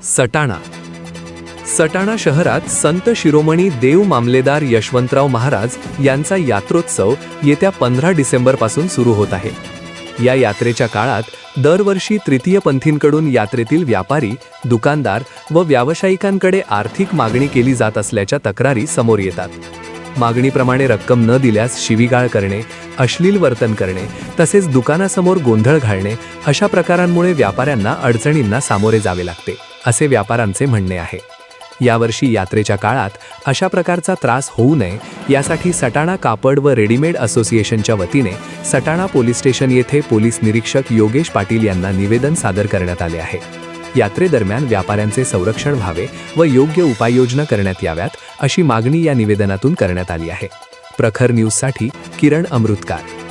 सटाणा. सटाणा शहरात संत शिरोमणी देव मामलेदार यशवंतराव महाराज यांचा यात्रोत्सव येत्या 15 डिसेंबरपासून सुरू होत आहे. या यात्रेच्या काळात दरवर्षी तृतीयपंथींकडून यात्रेतील व्यापारी, दुकानदार व व्यावसायिकांकडे आर्थिक मागणी केली जात असल्याच्या तक्रारी समोर येतात. मागणीप्रमाणे रक्कम न दिल्यास शिवीगाळ करणे, अश्लील वर्तन करणे तसेच दुकानासमोर गोंधळ घालणे अशा प्रकारांमुळे व्यापाऱ्यांना अडचणींना सामोरे जावे लागते, असे व्यापाऱ्यांचे म्हणणे आहे. यावर्षी यात्रेच्या काळात अशा प्रकारचा त्रास होऊ नये यासाठी सटाणा कापड व रेडीमेड असोसिएशनच्या वतीने सटाणा पोलीस स्टेशन येथे पोलीस निरीक्षक योगेश पाटील यांना निवेदन सादर करण्यात आले आहे. यात्रेदरम्यान व्यापाऱ्यांचे संरक्षण व्हावे व योग्य उपाययोजना करण्यात याव्यात अशी मागणी या निवेदनातून करण्यात आली आहे. प्रखर न्यूजसाठी किरण अमृतकार.